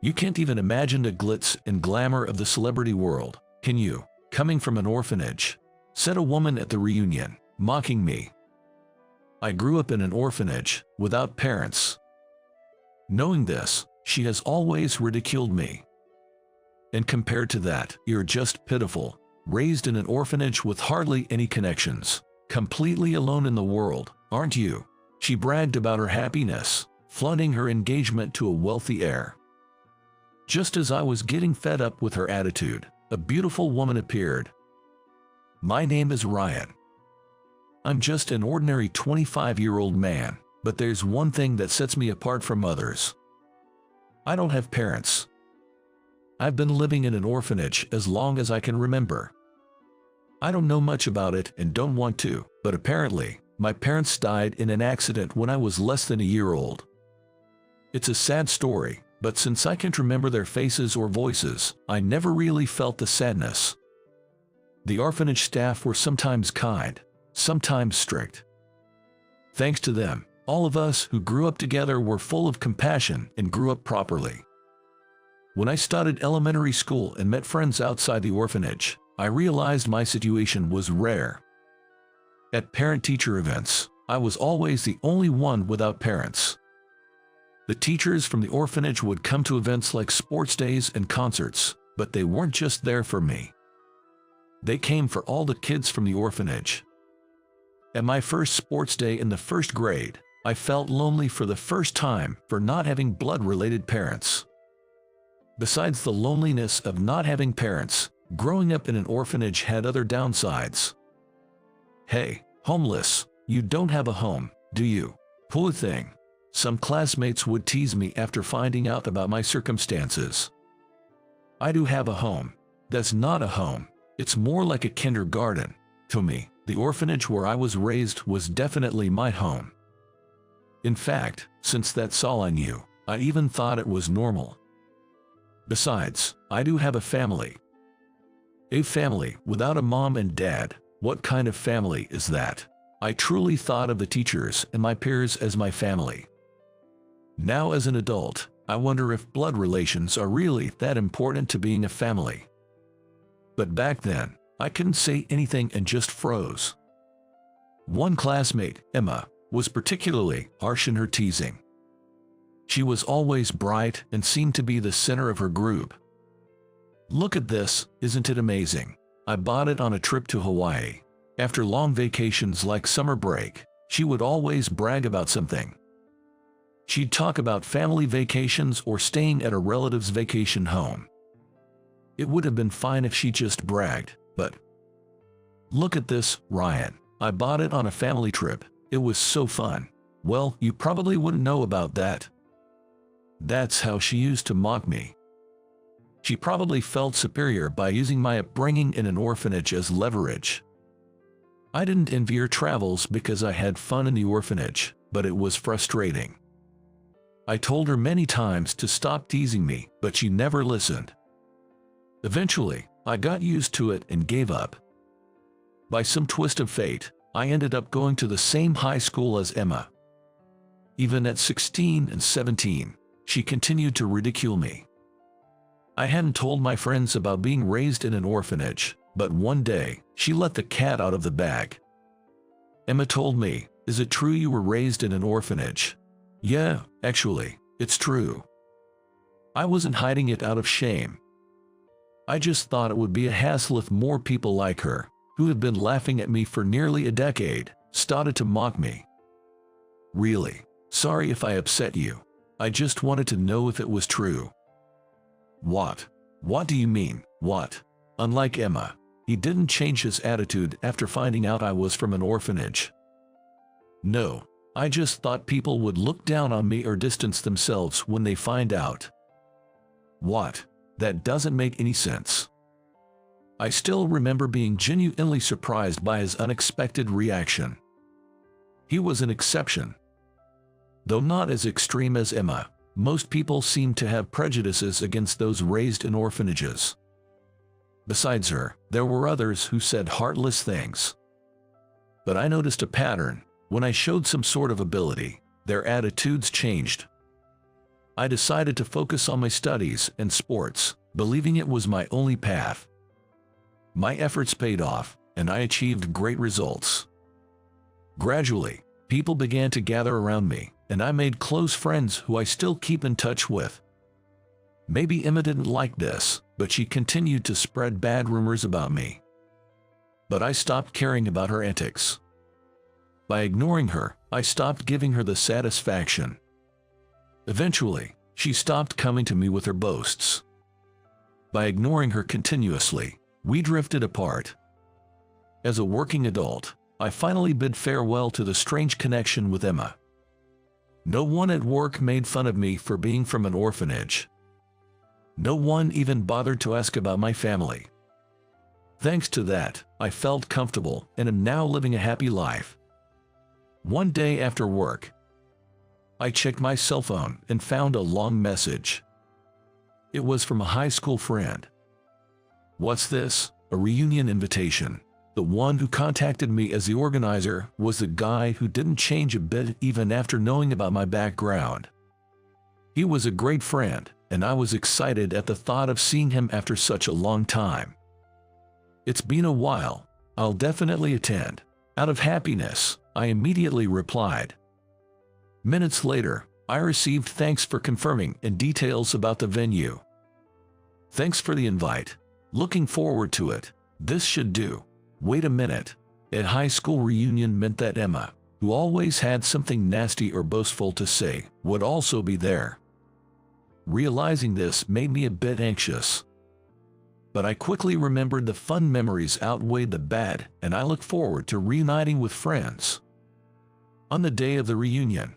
You can't even imagine the glitz and glamour of the celebrity world, can you? Coming from an orphanage, said a woman at the reunion, mocking me. I grew up in an orphanage, without parents. Knowing this, she has always ridiculed me. And compared to that, you're just pitiful, raised in an orphanage with hardly any connections, completely alone in the world, aren't you? She bragged about her happiness, flaunting her engagement to a wealthy heir. Just as I was getting fed up with her attitude, a beautiful woman appeared. My name is Ryan. I'm just an ordinary 25-year-old man, but there's one thing that sets me apart from others. I don't have parents. I've been living in an orphanage as long as I can remember. I don't know much about it and don't want to, but apparently, my parents died in an accident when I was less than a year old. It's a sad story, but since I can't remember their faces or voices, I never really felt the sadness. The orphanage staff were sometimes kind, sometimes strict. Thanks to them, all of us who grew up together were full of compassion and grew up properly. When I started elementary school and met friends outside the orphanage, I realized my situation was rare. At parent-teacher events, I was always the only one without parents. The teachers from the orphanage would come to events like sports days and concerts, but they weren't just there for me. They came for all the kids from the orphanage. At my first sports day in the first grade, I felt lonely for the first time for not having blood-related parents. Besides the loneliness of not having parents, growing up in an orphanage had other downsides. Hey, homeless, you don't have a home, do you? Poor thing. Some classmates would tease me after finding out about my circumstances. I do have a home. That's not a home. It's more like a kindergarten. To me, the orphanage where I was raised was definitely my home. In fact, since that's all I knew, I even thought it was normal. Besides, I do have a family. A family without a mom and dad. What kind of family is that? I truly thought of the teachers and my peers as my family. Now as an adult, I wonder if blood relations are really that important to being a family. But back then, I couldn't say anything and just froze. One classmate, Emma, was particularly harsh in her teasing. She was always bright and seemed to be the center of her group. Look at this, isn't it amazing? I bought it on a trip to Hawaii. After long vacations like summer break, she would always brag about something. She'd talk about family vacations or staying at a relative's vacation home. It would have been fine if she just bragged, but look at this, Ryan. I bought it on a family trip. It was so fun. Well, you probably wouldn't know about that. That's how she used to mock me. She probably felt superior by using my upbringing in an orphanage as leverage. I didn't envy her travels because I had fun in the orphanage, but it was frustrating. I told her many times to stop teasing me, but she never listened. Eventually, I got used to it and gave up. By some twist of fate, I ended up going to the same high school as Emma. Even at 16 and 17, she continued to ridicule me. I hadn't told my friends about being raised in an orphanage, but one day, she let the cat out of the bag. Emma told me, "Is it true you were raised in an orphanage?" Yeah, actually, it's true. I wasn't hiding it out of shame. I just thought it would be a hassle if more people like her, who had been laughing at me for nearly a decade, started to mock me. Really, sorry if I upset you. I just wanted to know if it was true. What? What do you mean, what? Unlike Emma, he didn't change his attitude after finding out I was from an orphanage. No, I just thought people would look down on me or distance themselves when they find out. What? That doesn't make any sense. I still remember being genuinely surprised by his unexpected reaction. He was an exception. Though not as extreme as Emma, most people seem to have prejudices against those raised in orphanages. Besides her, there were others who said heartless things. But I noticed a pattern. When I showed some sort of ability, their attitudes changed. I decided to focus on my studies and sports, believing it was my only path. My efforts paid off, and I achieved great results. Gradually, people began to gather around me, and I made close friends who I still keep in touch with. Maybe Emma didn't like this, but she continued to spread bad rumors about me. But I stopped caring about her antics. By ignoring her, I stopped giving her the satisfaction. Eventually, she stopped coming to me with her boasts. By ignoring her continuously, we drifted apart. As a working adult, I finally bid farewell to the strange connection with Emma. No one at work made fun of me for being from an orphanage. No one even bothered to ask about my family. Thanks to that, I felt comfortable and am now living a happy life. One day after work, I checked my cell phone and found a long message. It was from a high school friend. What's this? A reunion invitation. The one who contacted me as the organizer was the guy who didn't change a bit even after knowing about my background. He was a great friend, and I was excited at the thought of seeing him after such a long time. It's been a while. I'll definitely attend. Out of happiness, I immediately replied. Minutes later, I received thanks for confirming and details about the venue. Thanks for the invite. Looking forward to it. This should do. Wait a minute. A high school reunion meant that Emma, who always had something nasty or boastful to say, would also be there. Realizing this made me a bit anxious. But I quickly remembered the fun memories outweighed the bad, and I look forward to reuniting with friends. On the day of the reunion,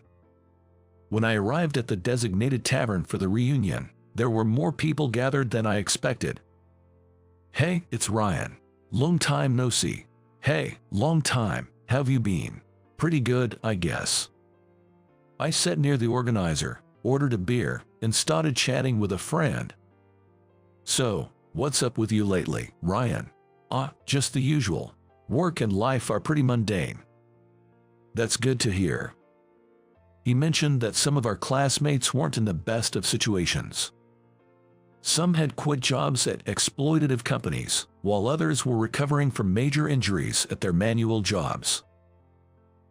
when I arrived at the designated tavern for the reunion, there were more people gathered than I expected. Hey, it's Ryan. Long time no see. Hey, long time. How've you been? Pretty good, I guess. I sat near the organizer, ordered a beer, and started chatting with a friend. So, what's up with you lately, Ryan? Just the usual. Work and life are pretty mundane. That's good to hear. He mentioned that some of our classmates weren't in the best of situations. Some had quit jobs at exploitative companies, while others were recovering from major injuries at their manual jobs.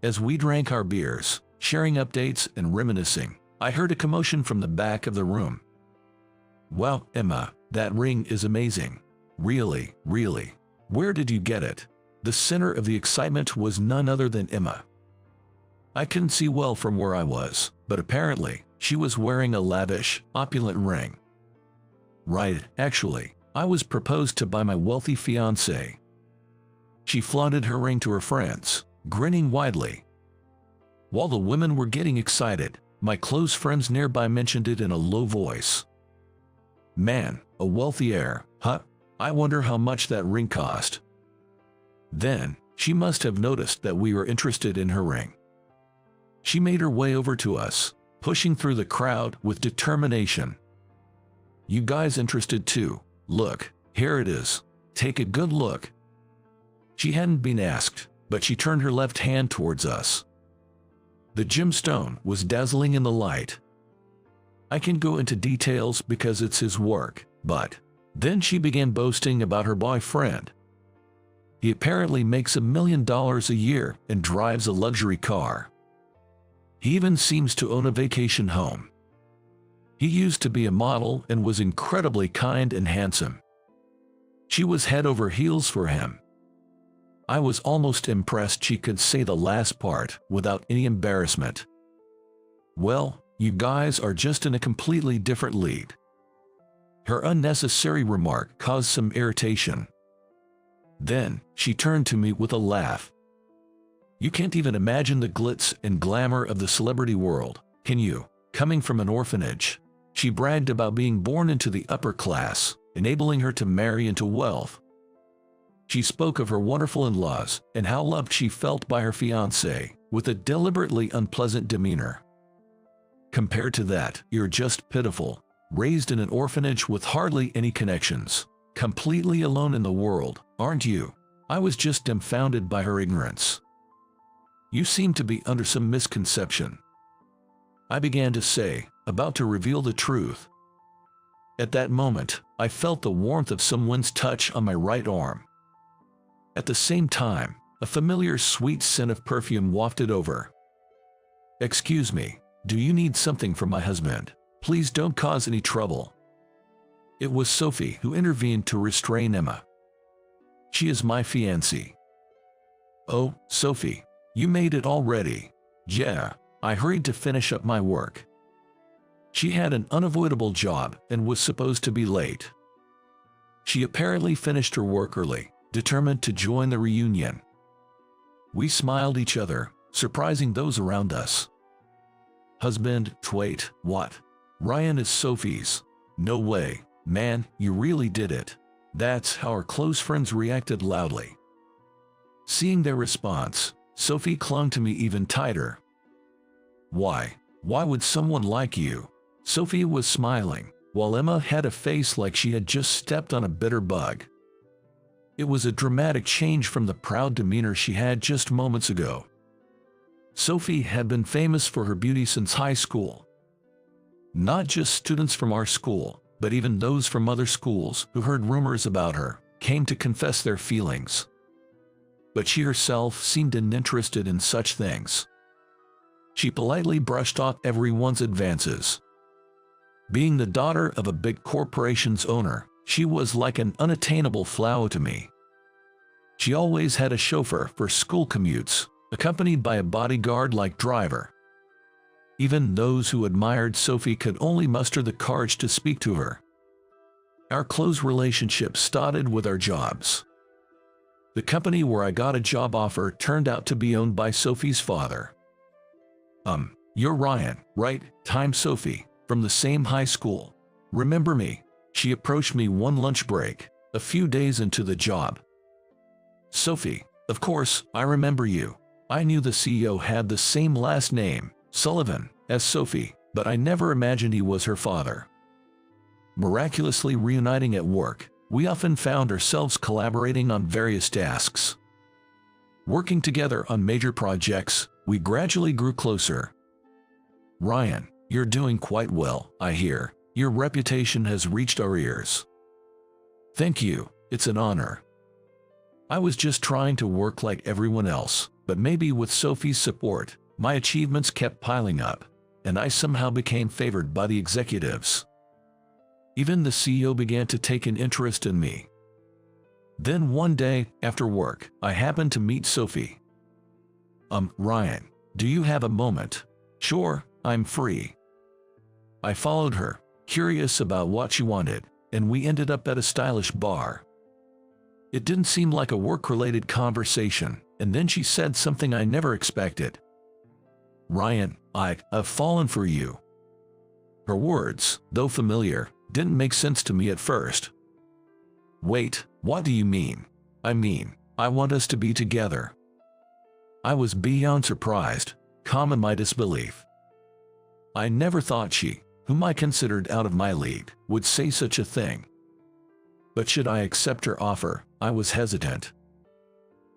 As we drank our beers, sharing updates and reminiscing, I heard a commotion from the back of the room. Wow, Emma, that ring is amazing. Really, really. Where did you get it? The center of the excitement was none other than Emma. I couldn't see well from where I was, but apparently, she was wearing a lavish, opulent ring. Right, actually, I was proposed to by my wealthy fiancé. She flaunted her ring to her friends, grinning widely. While the women were getting excited, my close friends nearby mentioned it in a low voice. Man, a wealthy heir, huh? I wonder how much that ring cost. Then, she must have noticed that we were interested in her ring. She made her way over to us, pushing through the crowd with determination. You guys interested too? Look, here it is. Take a good look. She hadn't been asked, but she turned her left hand towards us. The gemstone was dazzling in the light. I can go into details because it's his work, but then she began boasting about her boyfriend. He apparently makes $1 million a year and drives a luxury car. He even seems to own a vacation home. He used to be a model and was incredibly kind and handsome. She was head over heels for him. I was almost impressed she could say the last part without any embarrassment. Well, you guys are just in a completely different league. Her unnecessary remark caused some irritation. Then, she turned to me with a laugh. You can't even imagine the glitz and glamour of the celebrity world, can you? Coming from an orphanage. She bragged about being born into the upper class, enabling her to marry into wealth. She spoke of her wonderful in-laws and how loved she felt by her fiancé, with a deliberately unpleasant demeanor. Compared to that, you're just pitiful, raised in an orphanage with hardly any connections, completely alone in the world, aren't you? I was just dumbfounded by her ignorance. You seem to be under some misconception. I began to say, about to reveal the truth. At that moment, I felt the warmth of someone's touch on my right arm. At the same time, a familiar sweet scent of perfume wafted over. "Excuse me, do you need something from my husband? Please don't cause any trouble." It was Sophie who intervened to restrain Emma. "She is my fiancée." "Oh, Sophie, you made it already." "Yeah." I hurried to finish up my work. She had an unavoidable job and was supposed to be late. She apparently finished her work early, determined to join the reunion. We smiled each other, surprising those around us. "Husband, wait, what? Ryan is Sophie's." "No way, man, you really did it." That's how our close friends reacted loudly. Seeing their response, Sophie clung to me even tighter. Why would someone like you?" Sophie was smiling, while Emma had a face like she had just stepped on a bitter bug. It was a dramatic change from the proud demeanor she had just moments ago. Sophie had been famous for her beauty since high school. Not just students from our school, but even those from other schools who heard rumors about her came to confess their feelings. But she herself seemed uninterested in such things. She politely brushed off everyone's advances. Being the daughter of a big corporation's owner, she was like an unattainable flower to me. She always had a chauffeur for school commutes, accompanied by a bodyguard-like driver. Even those who admired Sophie could only muster the courage to speak to her. Our close relationship started with our jobs. The company where I got a job offer turned out to be owned by Sophie's father. You're Ryan, right? I'm Sophie, from the same high school. Remember me?" She approached me one lunch break, a few days into the job. "Sophie, of course, I remember you. I knew the CEO had the same last name, Sullivan, as Sophie, but I never imagined he was her father." Miraculously reuniting at work, we often found ourselves collaborating on various tasks. Working together on major projects, we gradually grew closer. "Ryan, you're doing quite well, I hear. Your reputation has reached our ears." "Thank you, it's an honor. I was just trying to work like everyone else, but maybe with Sophie's support, my achievements kept piling up, and I somehow became favored by the executives. Even the CEO began to take an interest in me. Then one day, after work, I happened to meet Sophie. Ryan, do you have a moment?" "Sure, I'm free." I followed her, curious about what she wanted, and we ended up at a stylish bar. It didn't seem like a work-related conversation, and then she said something I never expected. "Ryan, I've fallen for you." Her words, though familiar, didn't make sense to me at first. "Wait, what do you mean?" "I mean, I want us to be together." I was beyond surprised, calm in my disbelief. I never thought she, whom I considered out of my league, would say such a thing. But should I accept her offer, I was hesitant.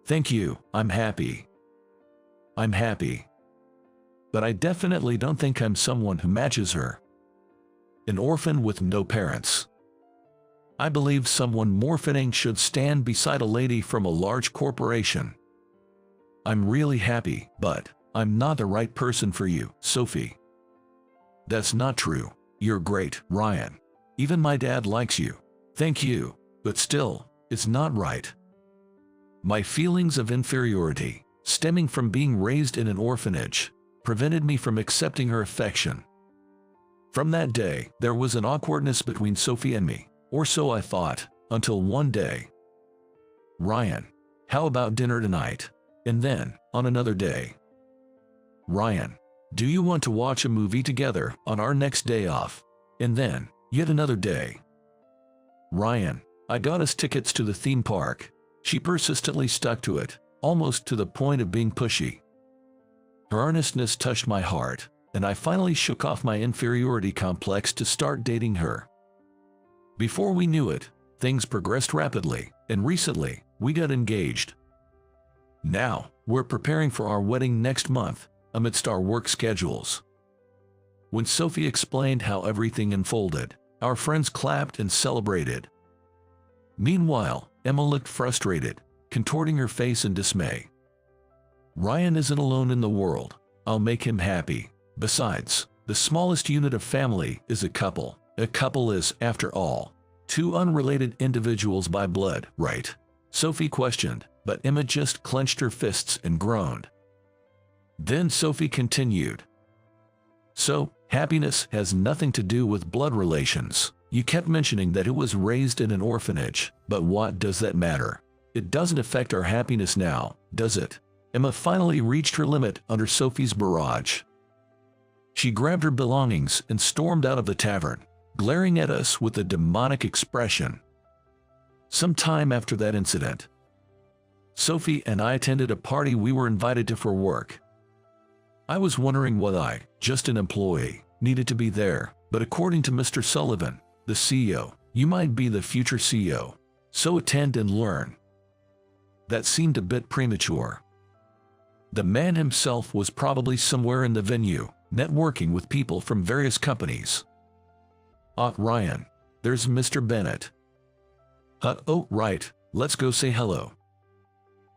"Thank you, I'm happy." "I'm happy. But I definitely don't think I'm someone who matches her. An orphan with no parents. I believe someone more fitting should stand beside a lady from a large corporation. I'm really happy, but I'm not the right person for you, Sophie." "That's not true. You're great, Ryan. Even my dad likes you." "Thank you, but still, it's not right." My feelings of inferiority, stemming from being raised in an orphanage, prevented me from accepting her affection. From that day, there was an awkwardness between Sophie and me, or so I thought, until one day. "Ryan, how about dinner tonight?" And then, on another day, "Ryan, do you want to watch a movie together on our next day off?" And then, yet another day. "Ryan, I got us tickets to the theme park." She persistently stuck to it, almost to the point of being pushy. Her earnestness touched my heart, and I finally shook off my inferiority complex to start dating her. Before we knew it, things progressed rapidly, and recently, we got engaged. Now, we're preparing for our wedding next month, amidst our work schedules. When Sophie explained how everything unfolded, our friends clapped and celebrated. Meanwhile, Emma looked frustrated, contorting her face in dismay. Ryan isn't alone in the world. I'll make him happy. Besides, the smallest unit of family is a couple. A couple is, after all, two unrelated individuals by blood, right? Sophie questioned, but Emma just clenched her fists and groaned. Then Sophie continued. So, happiness has nothing to do with blood relations. You kept mentioning that it was raised in an orphanage, but what does that matter? It doesn't affect our happiness now, does it? Emma finally reached her limit under Sophie's barrage. She grabbed her belongings and stormed out of the tavern, glaring at us with a demonic expression. Some time after that incident, Sophie and I attended a party we were invited to for work. I was wondering why I, just an employee, needed to be there, but according to Mr. Sullivan, the CEO, you might be the future CEO, so attend and learn. That seemed a bit premature. The man himself was probably somewhere in the venue, networking with people from various companies. Ryan, there's Mr. Bennett. Oh, right, let's go say hello.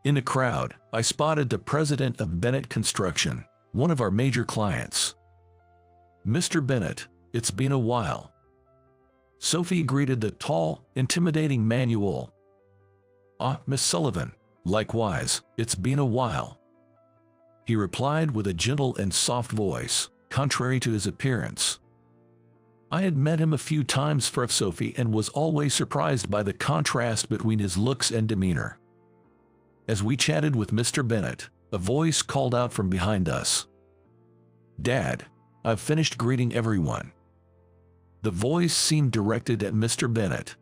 In the crowd, I spotted the president of Bennett Construction, one of our major clients. Mr. Bennett, it's been a while. Sophie greeted the tall, intimidating Manuel. Miss Sullivan, likewise, it's been a while. He replied with a gentle and soft voice, contrary to his appearance. I had met him a few times for Sophie and was always surprised by the contrast between his looks and demeanor. As we chatted with Mr. Bennett, a voice called out from behind us. Dad, I've finished greeting everyone. The voice seemed directed at Mr. Bennett.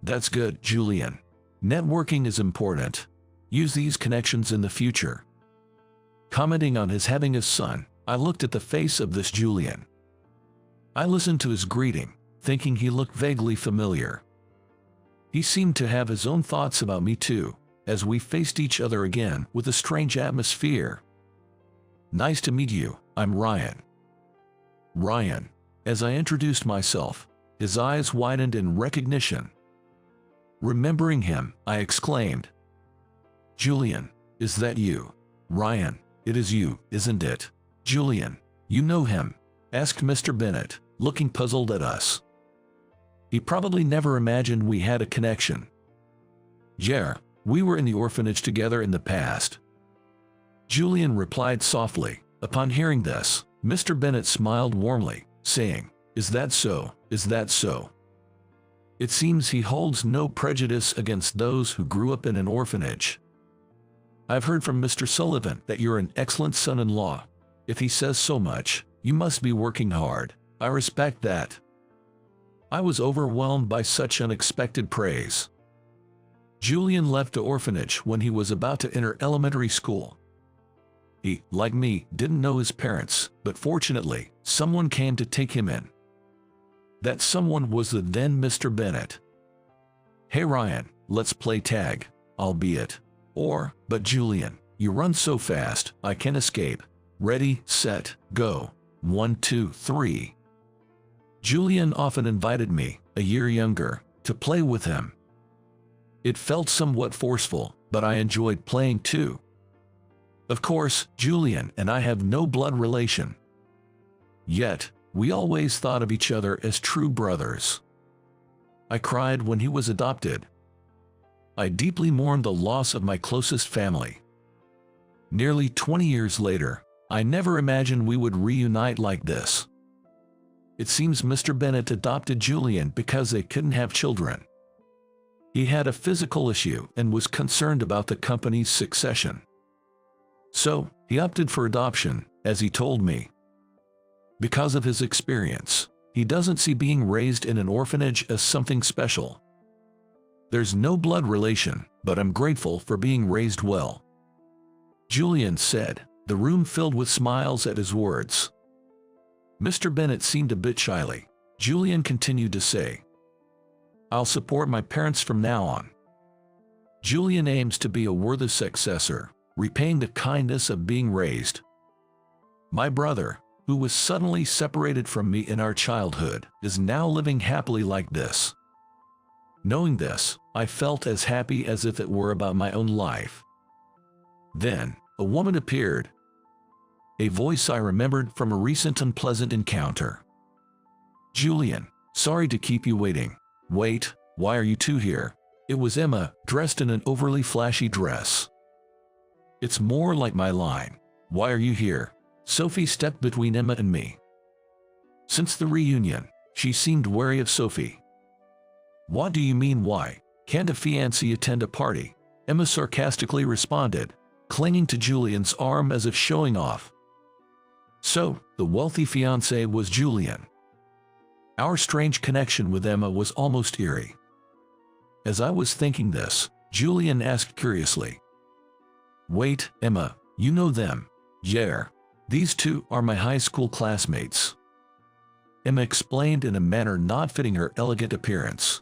That's good, Julian. Networking is important. Use these connections in the future. Commenting on his having a son, I looked at the face of this Julian. I listened to his greeting, thinking he looked vaguely familiar. He seemed to have his own thoughts about me too, as we faced each other again with a strange atmosphere. Nice to meet you, I'm Ryan. Ryan. As I introduced myself, his eyes widened in recognition. Remembering him, I exclaimed, Julian, is that you? Ryan, it is you, isn't it? Julian, you know him? Asked Mr. Bennett, looking puzzled at us. He probably never imagined we had a connection. Yeah, we were in the orphanage together in the past. Julian replied softly. Upon hearing this, Mr. Bennett smiled warmly, saying, Is that so? Is that so? It seems he holds no prejudice against those who grew up in an orphanage. I've heard from Mr. Sullivan that you're an excellent son-in-law. If he says so much, you must be working hard. I respect that. I was overwhelmed by such unexpected praise. Julian left the orphanage when he was about to enter elementary school. He, like me, didn't know his parents, but fortunately, someone came to take him in. That someone was the then Mr. Bennett. Hey Ryan, let's play tag, albeit. But Julian, you run so fast, I can't escape. Ready, set, go. 1, 2, 3. Julian often invited me, a year younger, to play with him. It felt somewhat forceful, but I enjoyed playing too. Of course, Julian and I have no blood relation. Yet, we always thought of each other as true brothers. I cried when he was adopted. I deeply mourned the loss of my closest family. Nearly 20 years later, I never imagined we would reunite like this. It seems Mr. Bennett adopted Julian because they couldn't have children. He had a physical issue and was concerned about the company's succession. So, he opted for adoption, as he told me. Because of his experience, he doesn't see being raised in an orphanage as something special. There's no blood relation, but I'm grateful for being raised well. Julian said, the room filled with smiles at his words. Mr. Bennett seemed a bit shyly. Julian continued to say, I'll support my parents from now on. Julian aims to be a worthy successor, repaying the kindness of being raised. My brother, who was suddenly separated from me in our childhood, is now living happily like this. Knowing this, I felt as happy as if it were about my own life. Then, a woman appeared. A voice I remembered from a recent unpleasant encounter. "Julian, sorry to keep you waiting." "Wait, why are you two here?" It was Emma, dressed in an overly flashy dress. "It's more like my line. Why are you here?" Sophie stepped between Emma and me. Since the reunion, she seemed wary of Sophie. "What do you mean why? Can't a fiancé attend a party?" Emma sarcastically responded, clinging to Julian's arm as if showing off. So, the wealthy fiancé was Julian. Our strange connection with Emma was almost eerie. As I was thinking this, Julian asked curiously, "Wait, Emma, you know them?" "Yeah. These two are my high school classmates," Emma explained in a manner not fitting her elegant appearance.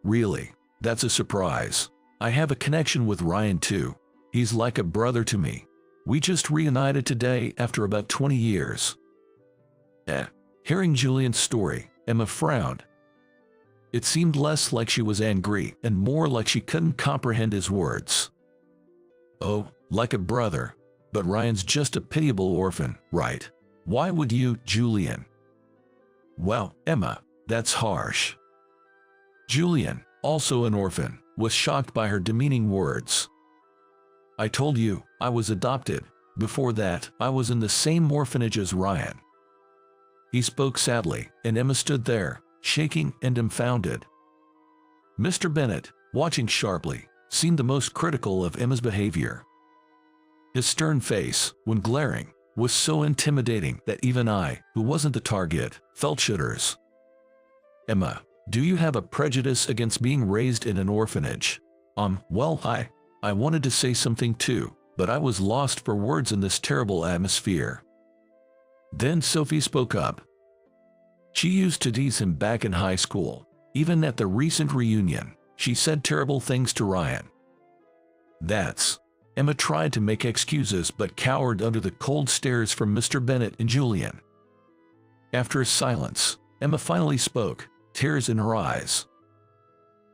"Really? That's a surprise. I have a connection with Ryan too. He's like a brother to me. We just reunited today after about 20 years. Hearing Julian's story, Emma frowned. It seemed less like she was angry and more like she couldn't comprehend his words. "Oh, like a brother. But Ryan's just a pitiable orphan, right? Why would you, Julian?" "Well, Emma, that's harsh." Julian, also an orphan, was shocked by her demeaning words. "I told you, I was adopted. Before that, I was in the same orphanage as Ryan." He spoke sadly, and Emma stood there, shaking and dumbfounded. Mr. Bennett, watching sharply, seemed the most critical of Emma's behavior. His stern face, when glaring, was so intimidating that even I, who wasn't the target, felt shudders. "Emma, do you have a prejudice against being raised in an orphanage?" Well, I wanted to say something too, but I was lost for words in this terrible atmosphere. Then Sophie spoke up. She used to tease him back in high school. Even at the recent reunion, she said terrible things to Ryan. Emma tried to make excuses but cowered under the cold stares from Mr. Bennett and Julian. After a silence, Emma finally spoke, tears in her eyes.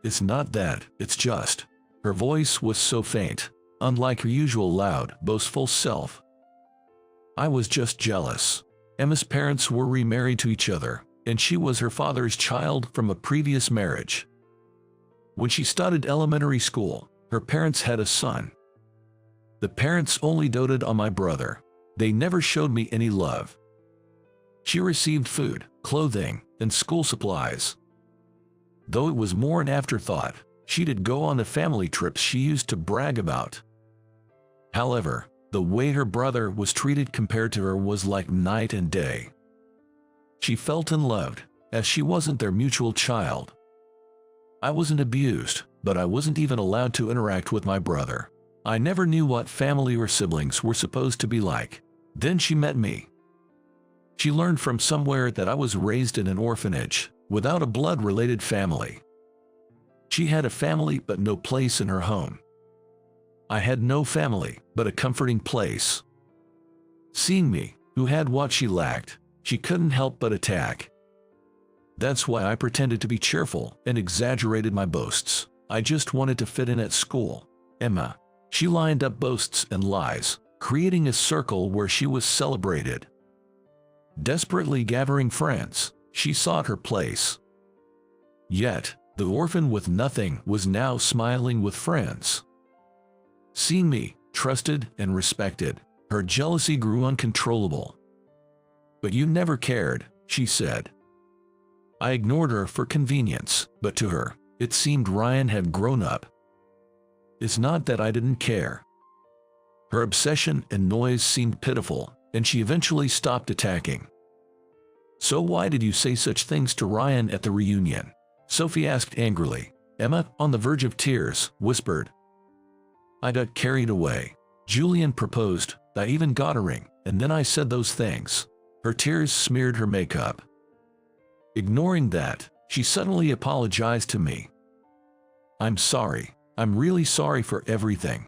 "It's not that, it's just..." Her voice was so faint, unlike her usual loud, boastful self. "I was just jealous. Emma's parents were remarried to each other, and she was her father's child from a previous marriage. When she started elementary school, her parents had a son. The parents only doted on my brother. They never showed me any love. She received food, clothing, and school supplies. Though it was more an afterthought, she did go on the family trips she used to brag about. However, the way her brother was treated compared to her was like night and day. She felt unloved, as she wasn't their mutual child. I wasn't abused, but I wasn't even allowed to interact with my brother. I never knew what family or siblings were supposed to be like. Then she met me. She learned from somewhere that I was raised in an orphanage, without a blood-related family. She had a family but no place in her home. I had no family, but a comforting place. Seeing me, who had what she lacked, she couldn't help but attack. That's why I pretended to be cheerful and exaggerated my boasts. I just wanted to fit in at school. Emma. She lined up boasts and lies, creating a circle where she was celebrated. Desperately gathering friends, she sought her place. Yet, the orphan with nothing was now smiling with friends. Seeing me, trusted and respected, her jealousy grew uncontrollable. "But you never cared," she said. I ignored her for convenience, but to her, it seemed Ryan had grown up. It's not that I didn't care. Her obsession and noise seemed pitiful, and she eventually stopped attacking. "So why did you say such things to Ryan at the reunion?" Sophie asked angrily. Emma, on the verge of tears, whispered. "I got carried away. Julian proposed, I even got a ring, and then I said those things." Her tears smeared her makeup. Ignoring that, she suddenly apologized to me. "I'm sorry. I'm really sorry for everything."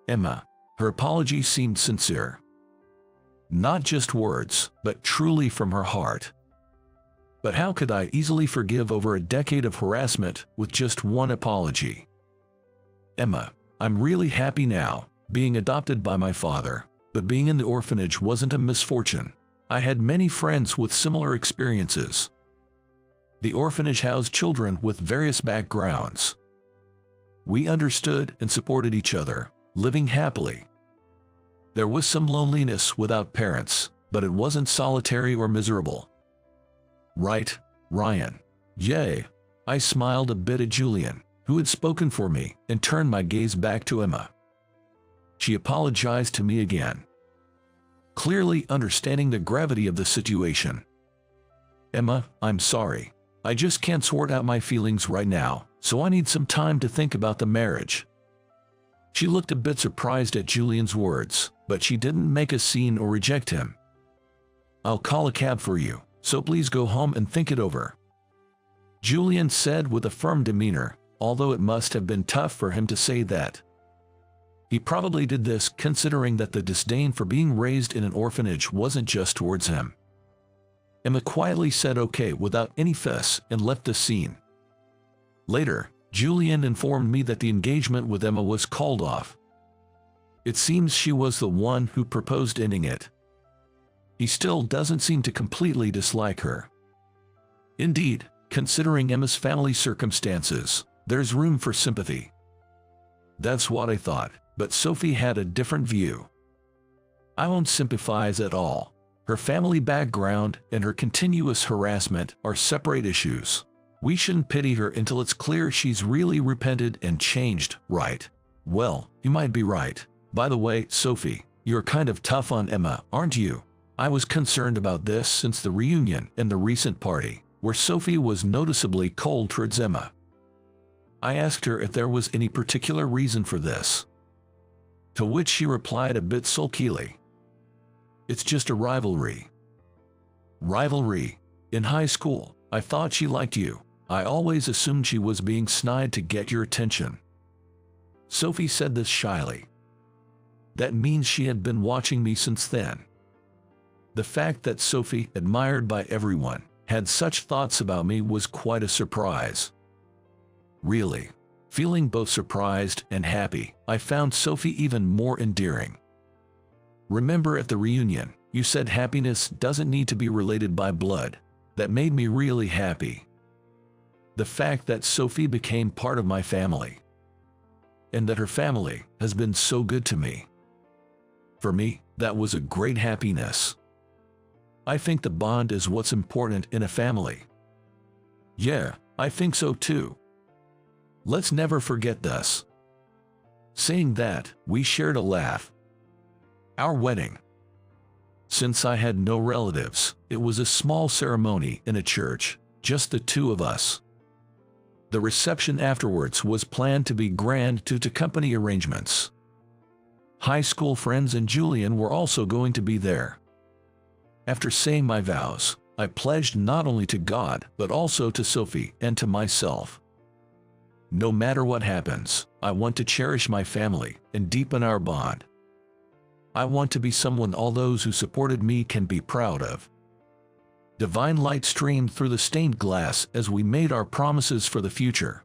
Emma. Her apology seemed sincere. Not just words, but truly from her heart. But how could I easily forgive over a decade of harassment with just one apology? Emma, I'm really happy now, being adopted by my father, but being in the orphanage wasn't a misfortune. I had many friends with similar experiences. The orphanage housed children with various backgrounds. We understood and supported each other, living happily. There was some loneliness without parents, but it wasn't solitary or miserable. Right, Ryan? Yay! I smiled a bit at Julian, who had spoken for me, and turned my gaze back to Emma. She apologized to me again, clearly understanding the gravity of the situation. Emma, I'm sorry. I just can't sort out my feelings right now, so I need some time to think about the marriage. She looked a bit surprised at Julian's words, but she didn't make a scene or reject him. I'll call a cab for you, so please go home and think it over, Julian said with a firm demeanor, although it must have been tough for him to say that. He probably did this considering that the disdain for being raised in an orphanage wasn't just towards him. Emma quietly said okay without any fuss and left the scene. Later, Julian informed me that the engagement with Emma was called off. It seems she was the one who proposed ending it. He still doesn't seem to completely dislike her. Indeed, considering Emma's family circumstances, there's room for sympathy. That's what I thought, but Sophie had a different view. I won't sympathize at all. Her family background and her continuous harassment are separate issues. We shouldn't pity her until it's clear she's really repented and changed, right? Well, you might be right. By the way, Sophie, you're kind of tough on Emma, aren't you? I was concerned about this since the reunion and the recent party, where Sophie was noticeably cold towards Emma. I asked her if there was any particular reason for this, to which she replied a bit sulkily. It's just a rivalry. Rivalry? In high school, I thought she liked you. I always assumed she was being snide to get your attention. Sophie said this shyly. That means she had been watching me since then. The fact that Sophie, admired by everyone, had such thoughts about me was quite a surprise. Really. Feeling both surprised and happy, I found Sophie even more endearing. Remember at the reunion, you said happiness doesn't need to be related by blood. That made me really happy. The fact that Sophie became part of my family, and that her family has been so good to me. For me, that was a great happiness. I think the bond is what's important in a family. Yeah, I think so too. Let's never forget this. Saying that, we shared a laugh. Our wedding. Since I had no relatives, it was a small ceremony in a church, just the two of us. The reception afterwards was planned to be grand due to company arrangements. High school friends and Julian were also going to be there. After saying my vows, I pledged not only to God but also to Sophie and to myself. No matter what happens, I want to cherish my family and deepen our bond. I want to be someone all those who supported me can be proud of. Divine light streamed through the stained glass as we made our promises for the future.